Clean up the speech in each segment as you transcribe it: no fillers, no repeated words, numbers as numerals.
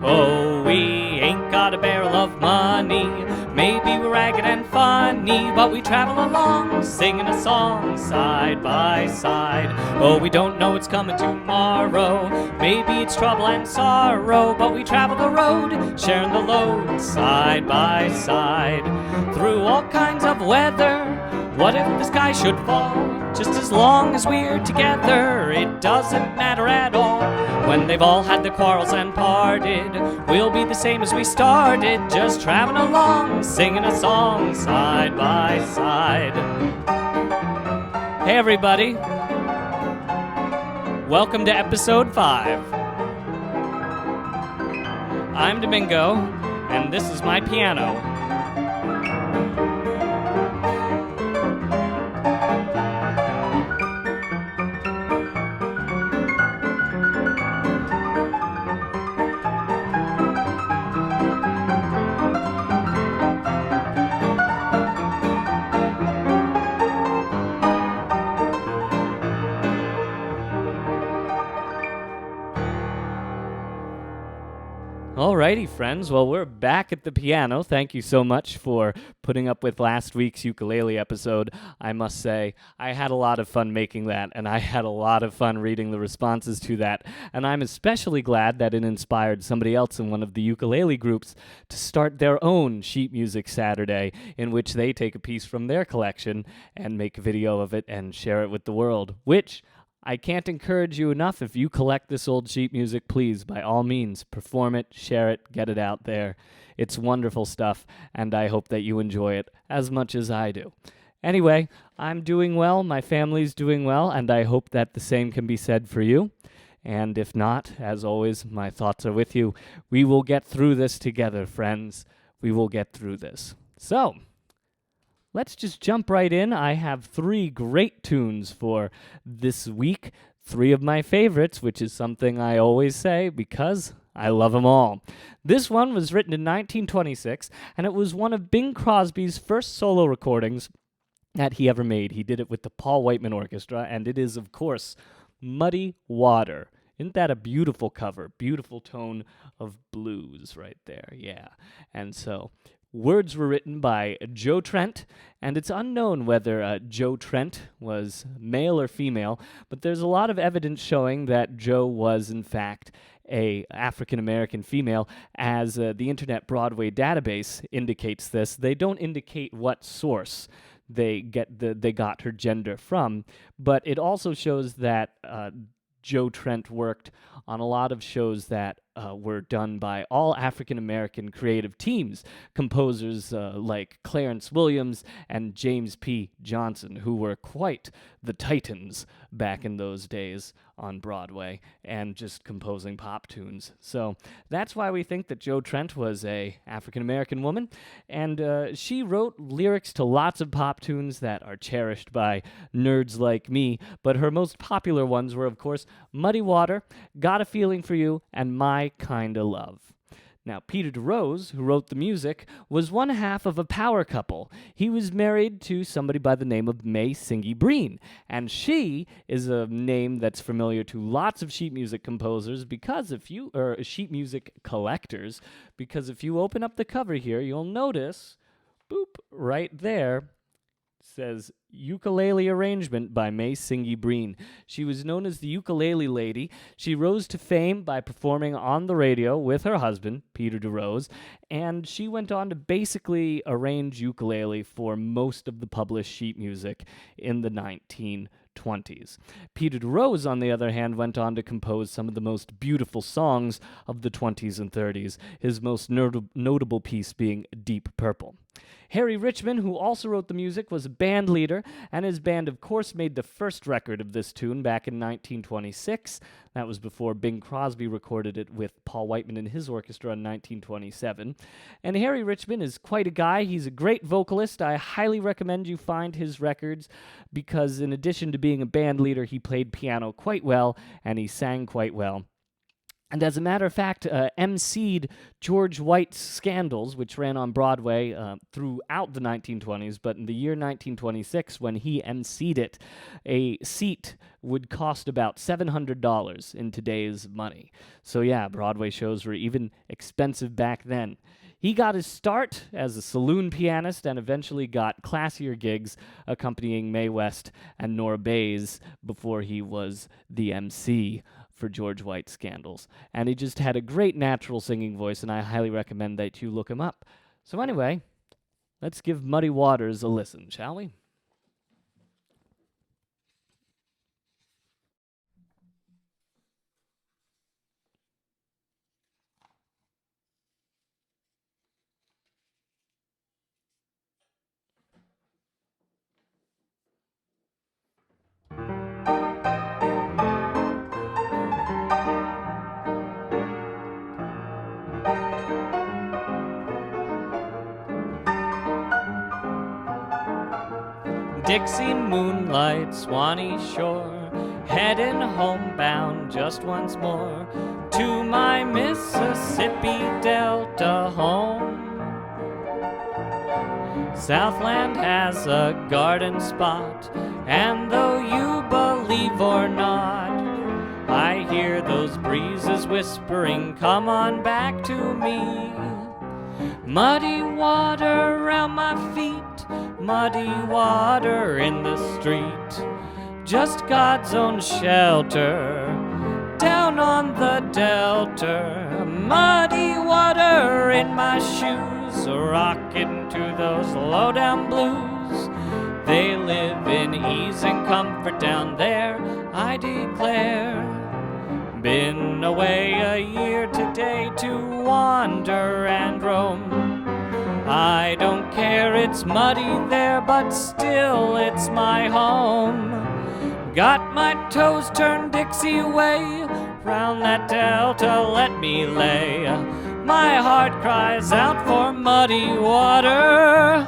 Oh, we ain't got a barrel of money. Maybe we're ragged and funny, but we travel along, singing a song side by side. Oh, we don't know what's coming tomorrow. Maybe it's trouble and sorrow, but we travel the road, sharing the load side by side. Through all kinds of weather, what if the sky should fall? Just as long as we're together, it doesn't matter at all. When they've all had their quarrels and parted, we'll be the same as we started, just traveling along, singing a song side by side. Hey everybody, welcome to episode 5. I'm Domingo, and this is my piano. Alrighty, friends. Well, we're back at the piano. Thank you so much for putting up with last week's ukulele episode. I must say, I had a lot of fun making that, and I had a lot of fun reading the responses to that. And I'm especially glad that it inspired somebody else in one of the ukulele groups to start their own sheet music Saturday, in which they take a piece from their collection and make a video of it and share it with the world, which I can't encourage you enough. If you collect this old sheet music, please, by all means, perform it, share it, get it out there. It's wonderful stuff, and I hope that you enjoy it as much as I do. Anyway, I'm doing well, my family's doing well, and I hope that the same can be said for you. And if not, as always, my thoughts are with you. We will get through this together, friends. We will get through this. So, let's just jump right in. I have 3 great tunes for this week, 3 of my favorites, which is something I always say because I love them all. This one was written in 1926, and it was one of Bing Crosby's first solo recordings that he ever made. He did it with the Paul Whiteman Orchestra, and it is, of course, Muddy Water. Isn't that a beautiful cover? Beautiful tone of blues right there, yeah. And so words were written by Joe Trent, and it's unknown whether Joe Trent was male or female, but there's a lot of evidence showing that Joe was, in fact, a African-American female, as the Internet Broadway database indicates this. They don't indicate what source they got her gender from, but it also shows that Joe Trent worked on a lot of shows that were done by all African-American creative teams, composers like Clarence Williams and James P. Johnson, who were quite the titans back in those days on Broadway and just composing pop tunes. So that's why we think that Joe Trent was a African-American woman, and she wrote lyrics to lots of pop tunes that are cherished by nerds like me, but her most popular ones were, of course, Muddy Water, Got a Feeling for You, and My Kinda Love. Now, Peter DeRose, who wrote the music, was one half of a power couple. He was married to somebody by the name of May Singy Breen, and she is a name that's familiar to lots of sheet music composers sheet music collectors, because if you open up the cover here, you'll notice, boop, right there, says Ukulele Arrangement by May Singy Breen. She was known as the Ukulele Lady. She rose to fame by performing on the radio with her husband, Peter DeRose, and she went on to basically arrange ukulele for most of the published sheet music in the 1920s. Peter DeRose, on the other hand, went on to compose some of the most beautiful songs of the 20s and 30s, his most notable piece being Deep Purple. Harry Richman, who also wrote the music, was a band leader, and his band, of course, made the first record of this tune back in 1926. That was before Bing Crosby recorded it with Paul Whiteman and his orchestra in 1927. And Harry Richman is quite a guy. He's a great vocalist. I highly recommend you find his records because in addition to being a band leader, he played piano quite well, and he sang quite well. And as a matter of fact, emceed George White's Scandals, which ran on Broadway throughout the 1920s. But in the year 1926, when he emceed it, a seat would cost about $700 in today's money. So yeah, Broadway shows were even expensive back then. He got his start as a saloon pianist and eventually got classier gigs accompanying Mae West and Nora Bayes before he was the MC for George White's Scandals. And he just had a great natural singing voice, and I highly recommend that you look him up. So anyway, let's give Muddy Waters a listen, shall we? Dixie moonlight, Swanee shore, heading homebound just once more to my Mississippi Delta home. Southland has a garden spot, and though you believe or not, I hear those breezes whispering, come on back to me. Muddy water around my feet, muddy water in the street, just God's own shelter, down on the delta. Muddy water in my shoes, rocking to those low-down blues. They live in ease and comfort down there, I declare. Been away a year today to wander and roam. I don't care, it's muddy there, but still it's my home. Got my toes turned Dixie way, round that delta let me lay. My heart cries out for muddy water.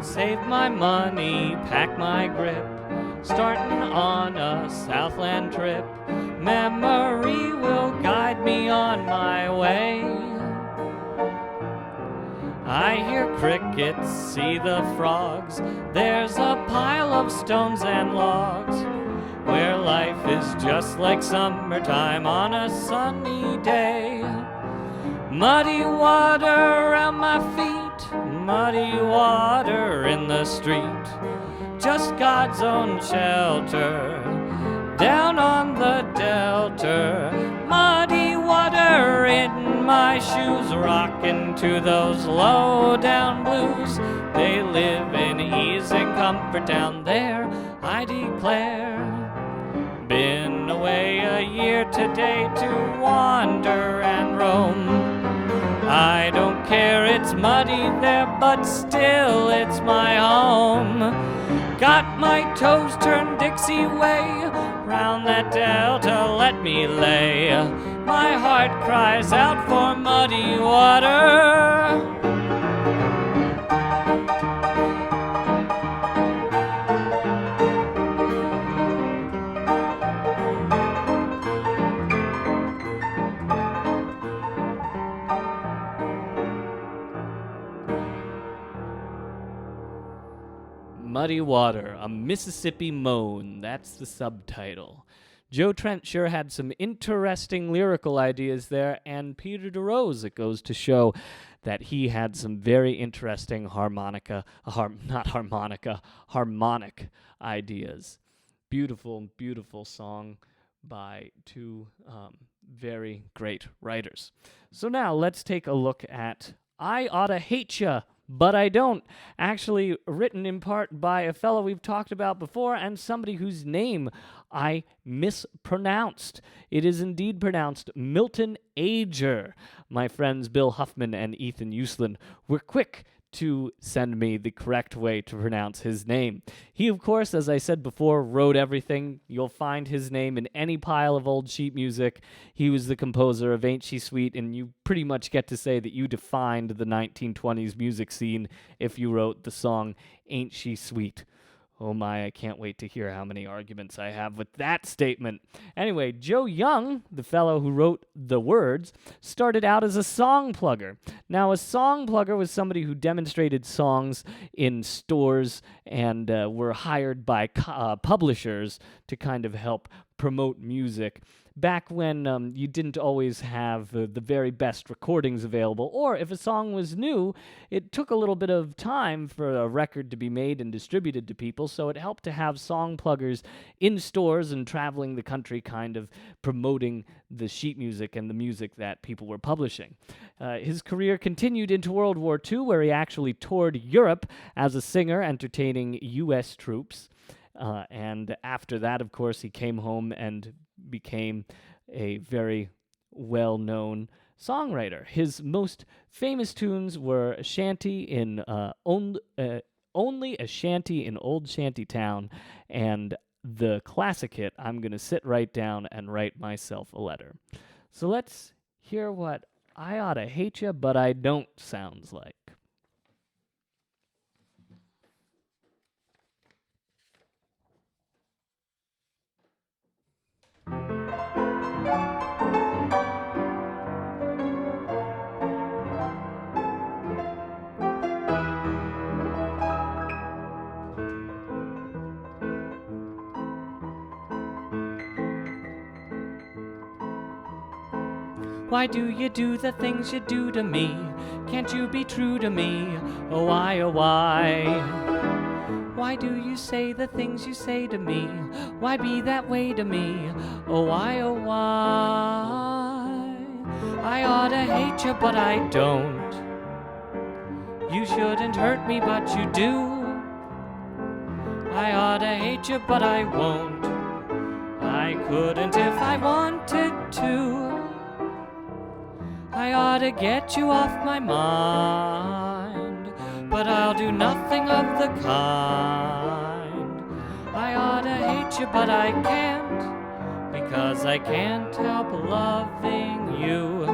Save my money, pack my grip, starting on a Southland trip. Memory will guide me on my way. I hear crickets, see the frogs. There's a pile of stones and logs where life is just like summertime on a sunny day. Muddy water around my feet, muddy water in the street, just God's own shelter, down on the delta. Muddy water in my shoes, rocking to those low-down blues. They live in ease and comfort down there, I declare. Been away a year today to wander and roam. I don't care, it's muddy there, but still it's my home. Got my toes turned Dixie way, round that delta let me lay. My heart cries out for muddy water. Muddy Water, a Mississippi Moan. That's the subtitle. Joe Trent sure had some interesting lyrical ideas there, and Peter DeRose, it goes to show that he had some very interesting harmonic ideas. Beautiful, beautiful song. by two very great writers. So now let's take a look at I Oughta Hate Ya, But I Don't, actually written in part by a fellow we've talked about before and somebody whose name I mispronounced. It is indeed pronounced Milton Ager. My friends Bill Huffman and Ethan Uslan were quick to send me the correct way to pronounce his name. He, of course, as I said before, wrote everything. You'll find his name in any pile of old sheet music. He was the composer of Ain't She Sweet, and you pretty much get to say that you defined the 1920s music scene if you wrote the song Ain't She Sweet. Oh my, I can't wait to hear how many arguments I have with that statement. Anyway, Joe Young, the fellow who wrote the words, started out as a song plugger. Now, a song plugger was somebody who demonstrated songs in stores and were hired by publishers to kind of help promote music. Back when you didn't always have the very best recordings available, or if a song was new, it took a little bit of time for a record to be made and distributed to people, so it helped to have song pluggers in stores and traveling the country kind of promoting the sheet music and the music that people were publishing. His career continued into World War II, where he actually toured Europe as a singer, entertaining U.S. troops. And after that, of course, he came home and became a very well-known songwriter. His most famous tunes were a shanty in Only a Shanty in Old Shanty Town, and the classic hit, I'm Gonna Sit Right Down and Write Myself a Letter. So let's hear what I Oughta Hate Ya, But I Don't sounds like. Why do you do the things you do to me? Can't you be true to me? Oh, why, oh, why? Why do you say the things you say to me? Why be that way to me? Oh, why, oh, why? I oughta hate you, but I don't. You shouldn't hurt me, but you do. I oughta hate you, but I won't. I couldn't if I wanted to. I ought to get you off my mind, but I'll do nothing of the kind. I ought to hate you, but I can't, because I can't help loving you.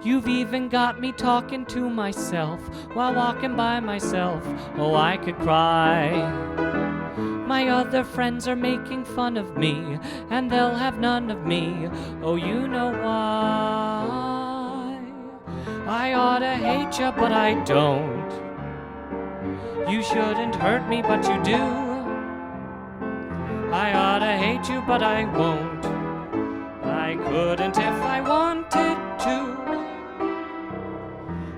You've even got me talking to myself while walking by myself. Oh, I could cry. My other friends are making fun of me, and they'll have none of me. Oh, you know why? I oughta hate you, but I don't. You shouldn't hurt me, but you do. I oughta hate you, but I won't. I couldn't if I wanted to.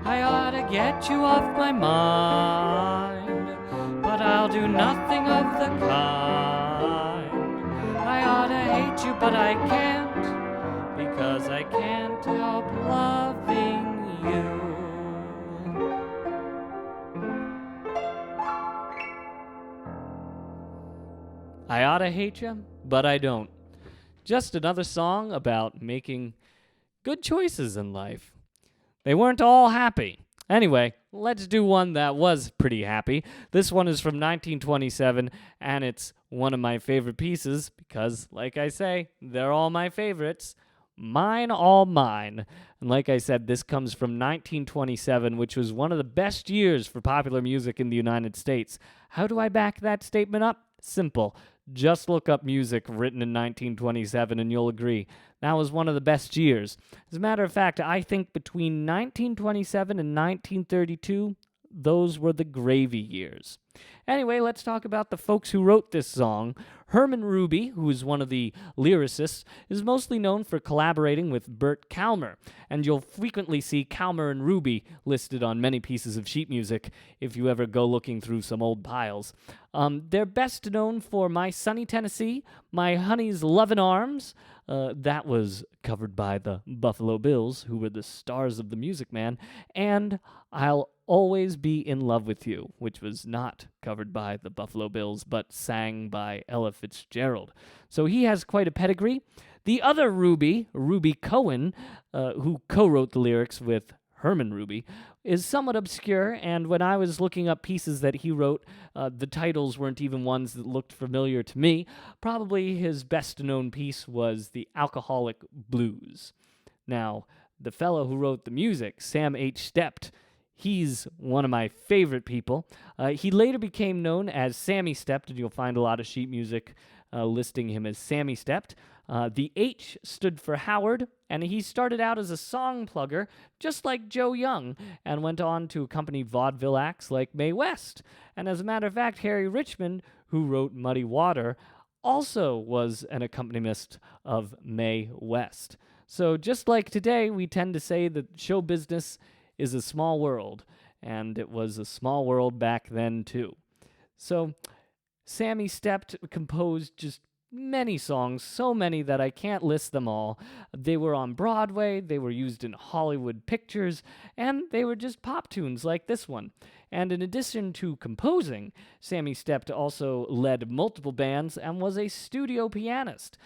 I ought to get you off my mind, but I'll do nothing of the kind. I ought to hate you, but I can't, because I can't help loving you. I ought to hate you, but I don't. Just another song about making good choices in life. They weren't all happy. Anyway, let's do one that was pretty happy. This one is from 1927, and it's one of my favorite pieces because, like I say, they're all my favorites. Mine, All Mine. And like I said, this comes from 1927, which was one of the best years for popular music in the United States. How do I back that statement up? Simple. Just look up music written in 1927 and you'll agree. That was one of the best years. As a matter of fact, I think between 1927 and 1932, those were the gravy years. Anyway, let's talk about the folks who wrote this song. Herman Ruby, who is one of the lyricists, is mostly known for collaborating with Bert Kalmer, and you'll frequently see Kalmer and Ruby listed on many pieces of sheet music if you ever go looking through some old piles. They're best known for My Sunny Tennessee, My Honey's Lovin' Arms. That was covered by the Buffalo Bills, who were the stars of the Music Man, and I'll Always Be in Love with You, which was not covered by the Buffalo Bills, but sang by Ella Fitzgerald. So he has quite a pedigree. The other Ruby, Ruby Cohen, who co-wrote the lyrics with Herman Ruby, is somewhat obscure, and when I was looking up pieces that he wrote, the titles weren't even ones that looked familiar to me. Probably his best-known piece was The Alcoholic Blues. Now, the fellow who wrote the music, Sam H. Stept, he's one of my favorite people. He later became known as Sammy Stept, and you'll find a lot of sheet music listing him as Sammy Stept. The H stood for Howard, and he started out as a song plugger, just like Joe Young, and went on to accompany vaudeville acts like Mae West. And as a matter of fact, Harry Richmond, who wrote Muddy Water, also was an accompanist of Mae West. So just like today, we tend to say that show business is a small world, and it was a small world back then too. So Sammy Stept composed just many songs, so many that I can't list them all. They were on Broadway, they were used in Hollywood pictures, and they were just pop tunes like this one. And in addition to composing, Sammy Stept also led multiple bands and was a studio pianist.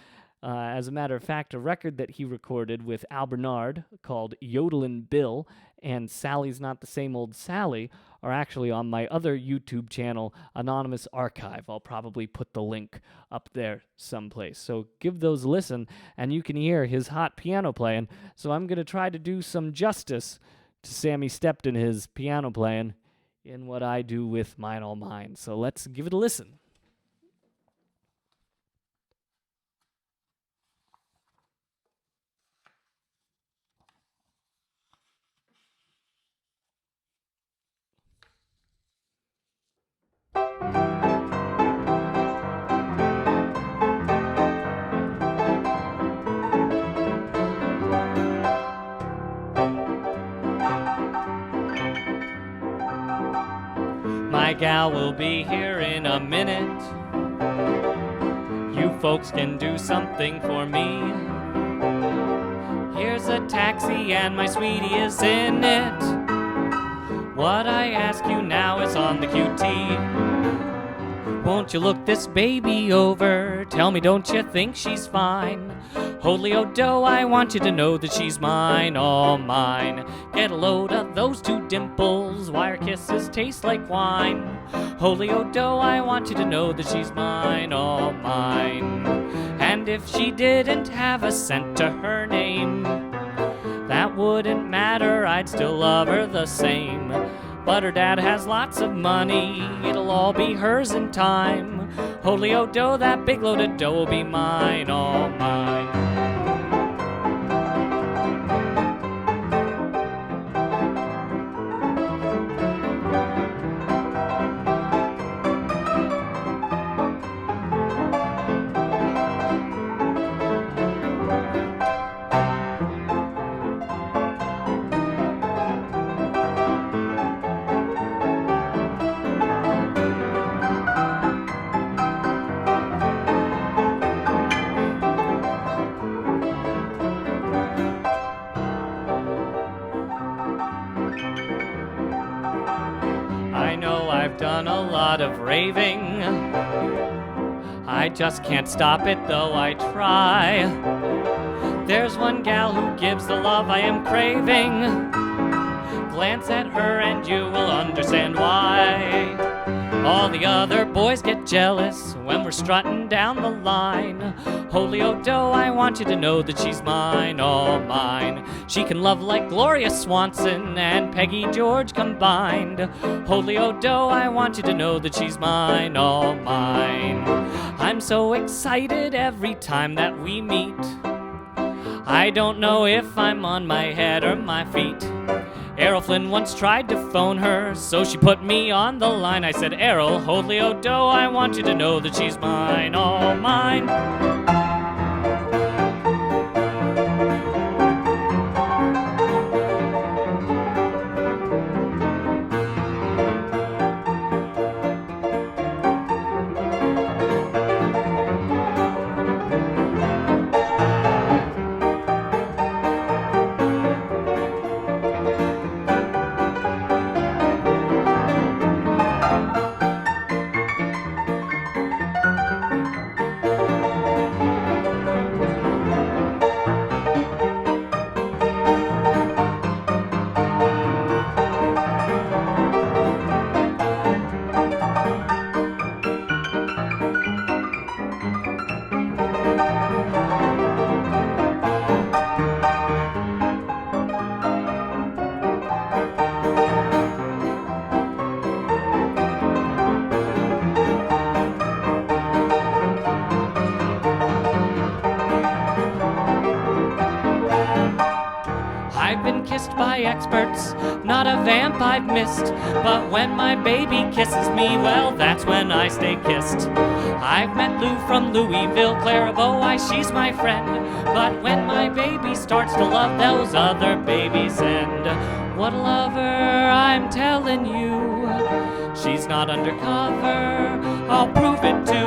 As a matter of fact, a record that he recorded with Al Bernard called Yodelin' Bill and Sally's Not the Same Old Sally are actually on my other YouTube channel, Anonymous Archive. I'll probably put the link up there someplace. So give those a listen, and you can hear his hot piano playing. So I'm going to try to do some justice to Sammy Stept and his piano playing in what I do with Mine All Mine. So let's give it a listen. My gal will be here in a minute. You folks can do something for me. Here's a taxi and my sweetie is in it. What I ask you now is on the QT. Won't you look this baby over? Tell me, don't you think she's fine? Holy Odo, I want you to know that she's mine, all mine. Get a load of those two dimples, why her kisses taste like wine. Holy Odo, I want you to know that she's mine, all mine. And if she didn't have a cent to her name, that wouldn't matter, I'd still love her the same. But her dad has lots of money, it'll all be hers in time. Holy Odo, that big load of dough will be mine, all mine. I know I've done a lot of raving. I just can't stop it though I try. There's one gal who gives the love I am craving. Glance at her and you will understand why. All the other boys get jealous when we're strutting down the line. Holy Odo, I want you to know that she's mine, all mine. She can love like Gloria Swanson and Peggy George combined. Holy Odo, I want you to know that she's mine, all mine. I'm so excited every time that we meet. I don't know if I'm on my head or my feet. Errol Flynn once tried to phone her, so she put me on the line. I said, Errol, Holy Odo, I want you to know that she's mine, all mine. I've been kissed by experts, not a vamp I've missed. But when my baby kisses me, well, that's when I stay kissed. I've met Lou from Louisville, Clairvaux, why she's my friend. But when my baby starts to love those other babies, and what a lover, I'm telling you. She's not undercover, I'll prove it too.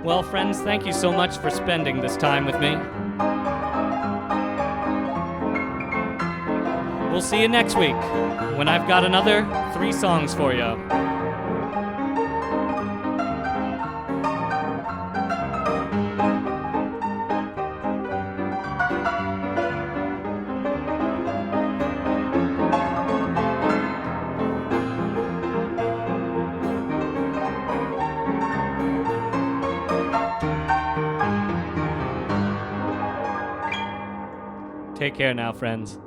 Well, friends, thank you so much for spending this time with me. We'll see you next week when I've got another 3 songs for you. Take care now, friends.